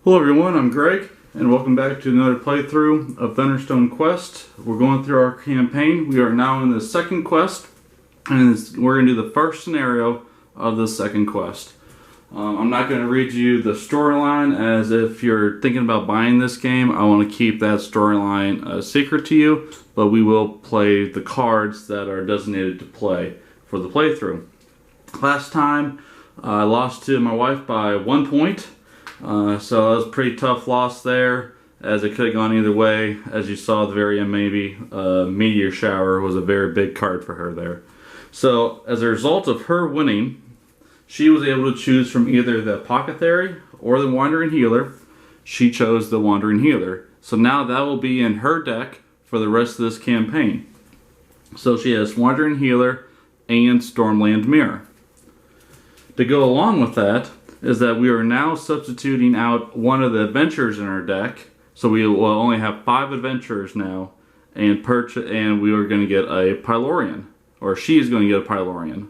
Hello everyone, I'm Greg, and welcome back to another playthrough of Thunderstone Quest. We're going through our campaign. We are now in the second quest, and we're going to do the first scenario of the second quest. I'm not going to read you the storyline, as if you're thinking about buying this game, I want to keep that storyline a secret to you, but we will play the cards that are designated to play for the playthrough. Last time, I lost to my wife by 1 point. So that was a pretty tough loss there, as it could have gone either way. As you saw at the very end, maybe Meteor Shower was a very big card for her there. So as a result of her winning, she was able to choose from either the Apothecary or the Wandering Healer. She chose the Wandering Healer. So now that will be in her deck for the rest of this campaign. So she has Wandering Healer and Stormland Mirror. To go along with that is that we are now substituting out one of the adventurers in our deck. So we will only have 5 adventurers now, and we are going to get a Pylorian, or she is going to get a Pylorian.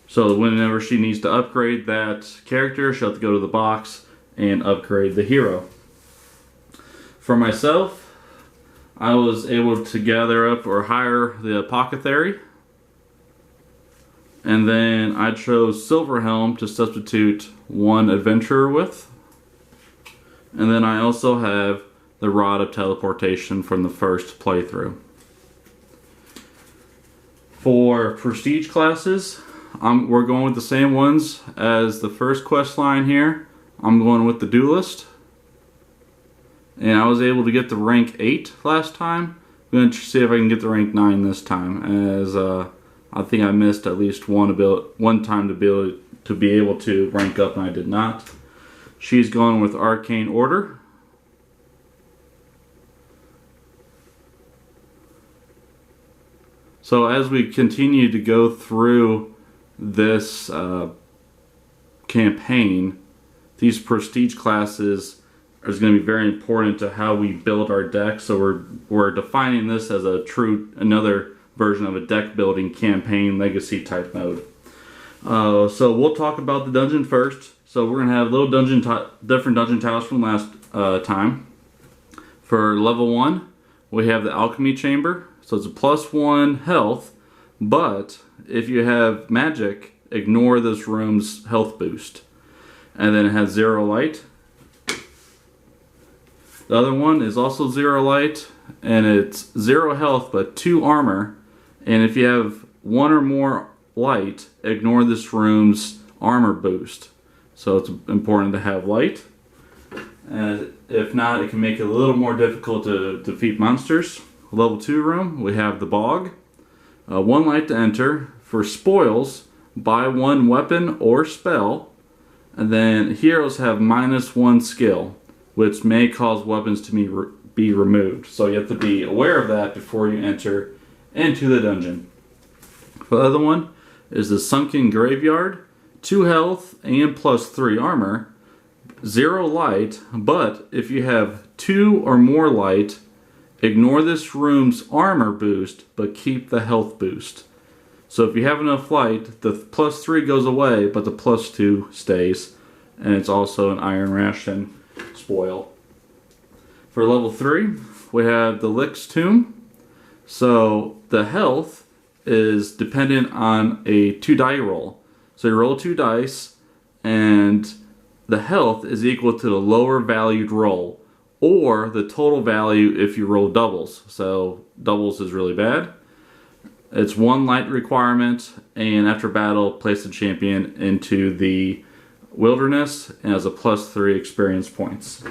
So whenever she needs to upgrade that character, she'll have to go to the box and upgrade the hero. For myself, I was able to gather up or hire the Apothecary. And then I chose Silverhelm to substitute one adventurer with. And then I also have the Rod of Teleportation from the first playthrough. For prestige classes, we're going with the same ones as the first quest line here. I'm going with the Duelist. And I was able to get the rank 8 last time. I'm going to see if I can get the rank 9 this time, as I think I missed at least one time to be able to rank up, and I did not. She's going with Arcane Order. So as we continue to go through this campaign, these prestige classes is going to be very important to how we build our deck. So we're defining this as another version of a deck building campaign legacy type mode. So we'll talk about the dungeon first. So we're gonna have little different dungeon tiles from last time. For level 1, we have the Alchemy Chamber. So it's a +1 health, but if you have magic, ignore this room's health boost. And then it has 0 light. The other one is also 0 light, and it's 0 health but 2 armor. And if you have 1 or more light, ignore this room's armor boost. So it's important to have light. And if not, it can make it a little more difficult to defeat monsters. Level 2 room, we have the Bog. 1 light to enter. For spoils, buy 1 weapon or spell. And then heroes have -1 skill, which may cause weapons to be removed. So you have to be aware of that before you enter into the dungeon. The other one is the Sunken Graveyard. 2 health and +3 armor. 0 light, but if you have 2 or more light, ignore this room's armor boost, but keep the health boost. So if you have enough light, the +3 goes away, but the +2 stays. And it's also an Iron Ration spoil. For level 3, we have the Lick's Tomb. So the health is dependent on a 2 die roll. So you roll 2 dice, and the health is equal to the lower valued roll, or the total value if you roll doubles. So doubles is really bad. It's 1 light requirement, and after battle, place the champion into the wilderness and has a +3 experience points.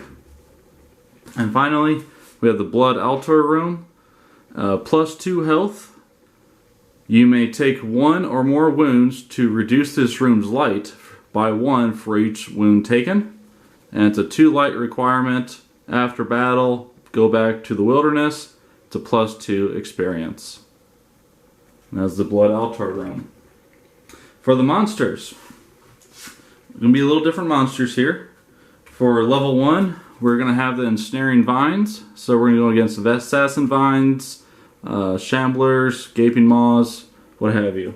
And finally, we have the Blood Altar room. +2 health. You may take 1 or more wounds to reduce this room's light by 1 for each wound taken. And it's a 2 light requirement. After battle, go back to the wilderness. It's a +2 experience. And that's the Blood Altar room. For the monsters, going to be a little different monsters here. For level 1, we're going to have the Ensnaring Vines. So we're going to go against the Assassin Vines, Shamblers, Gaping Maws, what have you.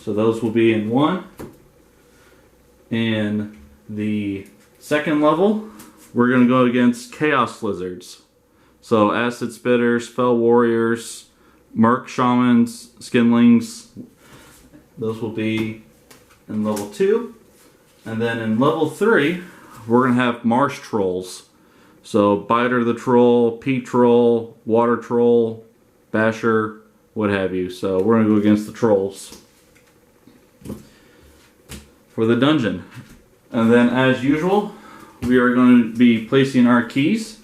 So those will be in 1. And the Second level, we're going to go against Chaos Lizards. So Acid Spitters, Fell Warriors, Merc Shamans, Skinlings. Those will be in level 2. And then in level 3, we're going to have Marsh Trolls. So Biter the Troll, Peat Troll, Water Troll, Basher, what have you. So we're going to go against the Trolls for the dungeon. And then as usual, we are going to be placing our keys.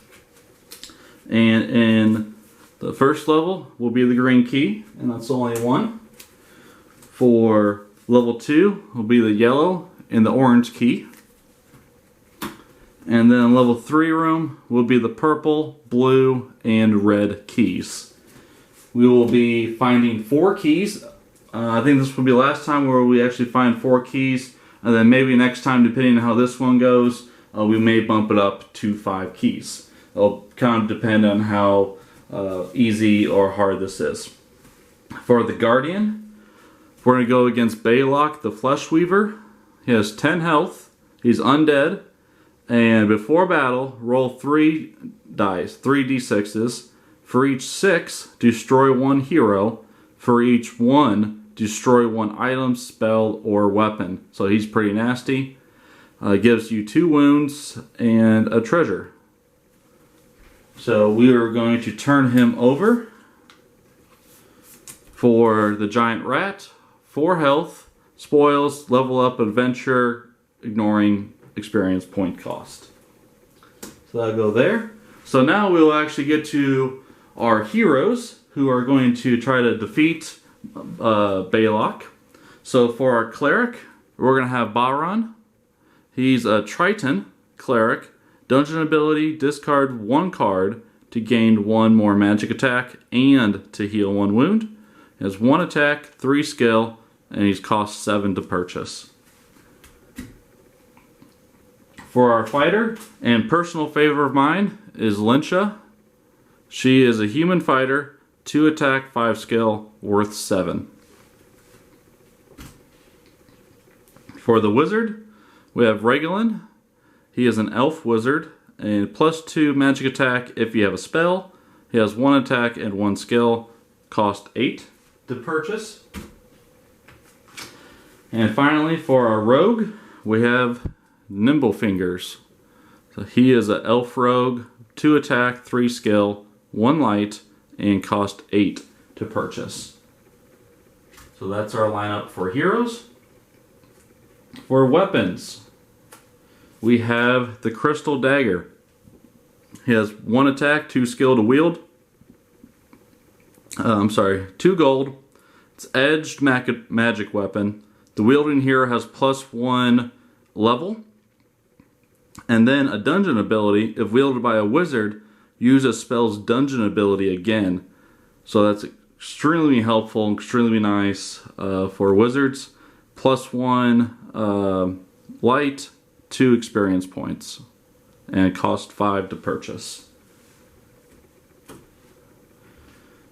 And in the first level will be the green key, and that's only one. For level 2 will be the yellow and the orange key. And then in level 3 room will be the purple, blue, and red keys. We will be finding 4 keys. I think this will be the last time where we actually find 4 keys. And then maybe next time, depending on how this one goes, we may bump it up to 5 keys. It'll kind of depend on how easy or hard this is. For the Guardian, we're going to go against Baylock the Flesh Weaver. He has 10 health. He's undead. And before battle, roll 3 dice, 3 d6s. For each 6, destroy 1 hero. For each 1, destroy 1 item, spell, or weapon. So he's pretty nasty. Gives you 2 wounds and a treasure. So we are going to turn him over. For the Giant Rat, 4 health, spoils, level up, adventure, ignoring experience point cost. So that'll go there. So now we'll actually get to our heroes who are going to try to defeat Baylock. So for our Cleric, we're going to have Baron. He's a Triton Cleric. Dungeon ability, discard 1 card to gain 1 more magic attack and to heal 1 wound. He has 1 attack, 3 skill, and he's cost 7 to purchase. For our fighter, and personal favorite of mine, is Lyncha. She is a human fighter, 2 attack, 5 skill, worth 7. For the wizard, we have Regolin. He is an elf wizard, and plus 2 magic attack if you have a spell. He has 1 attack and 1 skill, cost 8 to purchase. And finally, for our rogue, we have Nimble Fingers. So he is an elf rogue, 2 attack, 3 skill, 1 light, and cost 8 to purchase. So that's our lineup for heroes. For weapons, we have the Crystal Dagger. He has 1 attack, 2 skill to wield. 2 gold. It's edged magic weapon. The wielding hero has plus 1 level. And then a dungeon ability, if wielded by a wizard, use a spell's dungeon ability again. So that's extremely helpful and extremely nice for wizards. Plus 1 light, 2 experience points, and it costs 5 to purchase.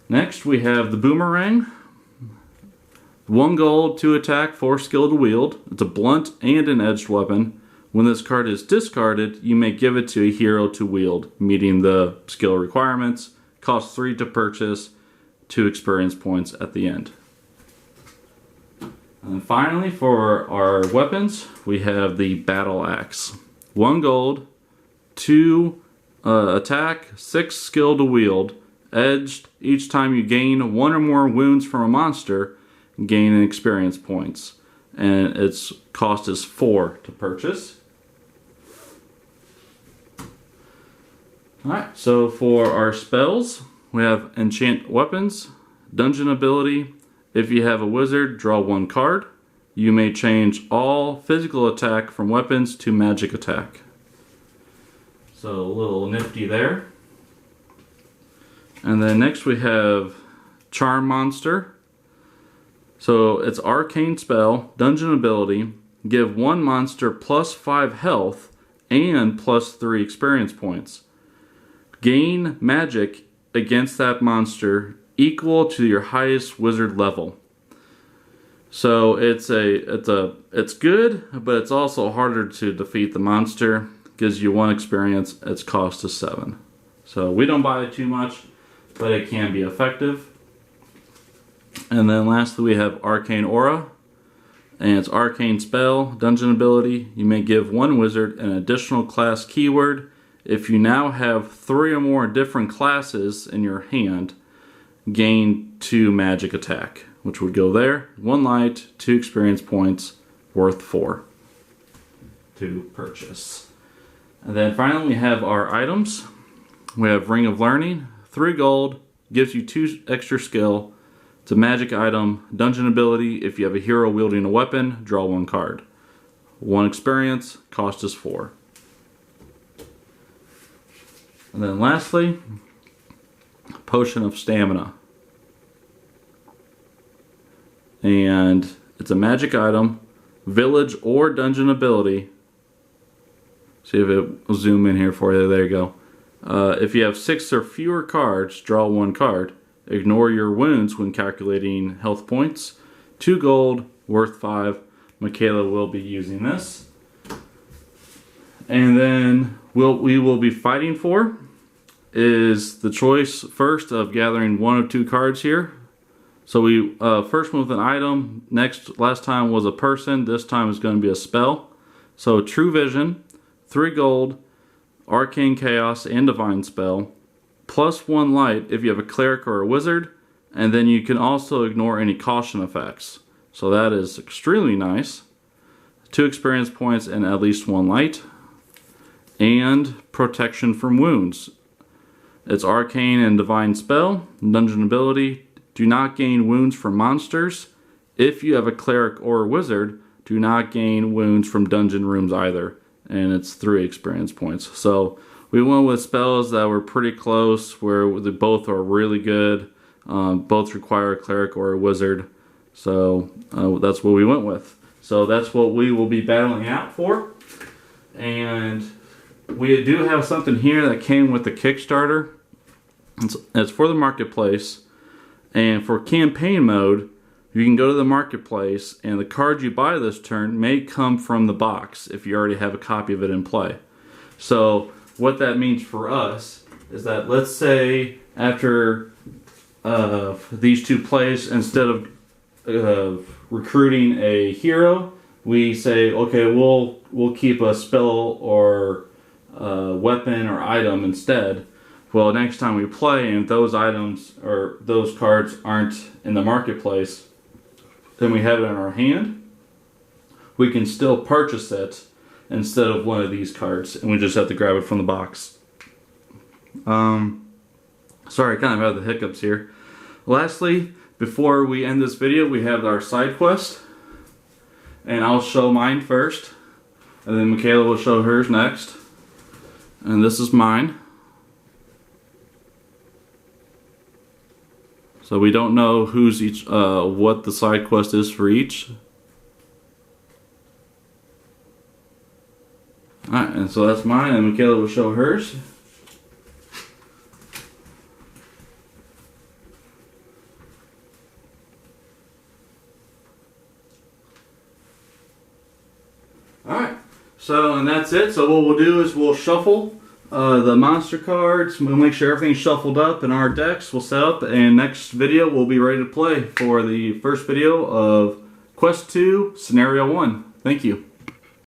Next we have the Boomerang. 1 gold, 2 attack, 4 skill to wield. It's a blunt and an edged weapon. When this card is discarded, you may give it to a hero to wield, meeting the skill requirements. Costs 3 to purchase, 2 experience points at the end. And finally, for our weapons, we have the Battle Axe. 1 gold, 2 attack, 6 skill to wield, edged. Each time you gain 1 or more wounds from a monster, gain an experience points. And its cost is 4 to purchase. Alright, so for our spells, we have Enchant Weapons, Dungeon Ability. If you have a wizard, draw 1 card. You may change all physical attack from weapons to magic attack. So a little nifty there. And then next we have Charm Monster. So it's arcane spell, dungeon ability. Give 1 monster plus 5 health and plus 3 experience points. Gain magic against that monster equal to your highest wizard level. So it's good, but it's also harder to defeat the monster. gives you 1 experience. Its cost is 7. So we don't buy it too much, but it can be effective. And then lastly we have Arcane Aura. And it's arcane spell, dungeon ability. You may give one wizard an additional class keyword. If you now have 3 or more different classes in your hand, gain 2 magic attack, which would go there. 1 light, 2 experience points, worth 4 to purchase. And then finally we have our items. We have Ring of Learning, 3 gold, gives you 2 extra skill. It's a magic item. Dungeon ability, if you have a hero wielding a weapon, draw 1 card. 1 experience, cost is 4. And then lastly, Potion of Stamina. And it's a magic item, village or dungeon ability. See if it will zoom in here for you. There you go. If you have 6 or fewer cards, draw 1 card. Ignore your wounds when calculating health points. 2 gold, worth 5. Michaela will be using this. And then we will be fighting for is the choice first of gathering 1 of 2 cards here. So we first went with an item. Last time was a person. This time is going to be a spell. So True Vision, 3 gold, Arcane Chaos, and Divine Spell. Plus 1 light if you have a cleric or a wizard, and then you can also ignore any caution effects. So that is extremely nice. 2 experience points and at least 1 light. And protection from wounds. It's arcane and divine spell. Dungeon ability, do not gain wounds from monsters. If you have a cleric or a wizard, do not gain wounds from dungeon rooms either. And it's 3 experience points. So we went with spells that were pretty close, where they both are really good. Both require a cleric or a wizard. So that's what we went with. So that's what we will be battling out for. And we do have something here that came with the Kickstarter. It's for the marketplace. And for campaign mode, you can go to the marketplace, and the card you buy this turn may come from the box if you already have a copy of it in play. So what that means for us is that, let's say after these 2 plays, instead of recruiting a hero, we say, okay, we'll keep a spell or weapon or item instead. Well, next time we play and those items or those cards aren't in the marketplace, then we have it in our hand, we can still purchase it instead of one of these cards, and we just have to grab it from the box. Sorry, I kind of have the hiccups here. Lastly, before we end this video, we have our side quest, and I'll show mine first, and then Michaela will show hers next. And this is mine. So we don't know who's each, what the side quest is for each. Alright, and so that's mine, and Michaela will show hers. Alright, so and that's it. So what we'll do is we'll shuffle the monster cards. We'll make sure everything's shuffled up in our decks. We'll set up, and next video we'll be ready to play for the first video of Quest 2 Scenario 1. Thank you.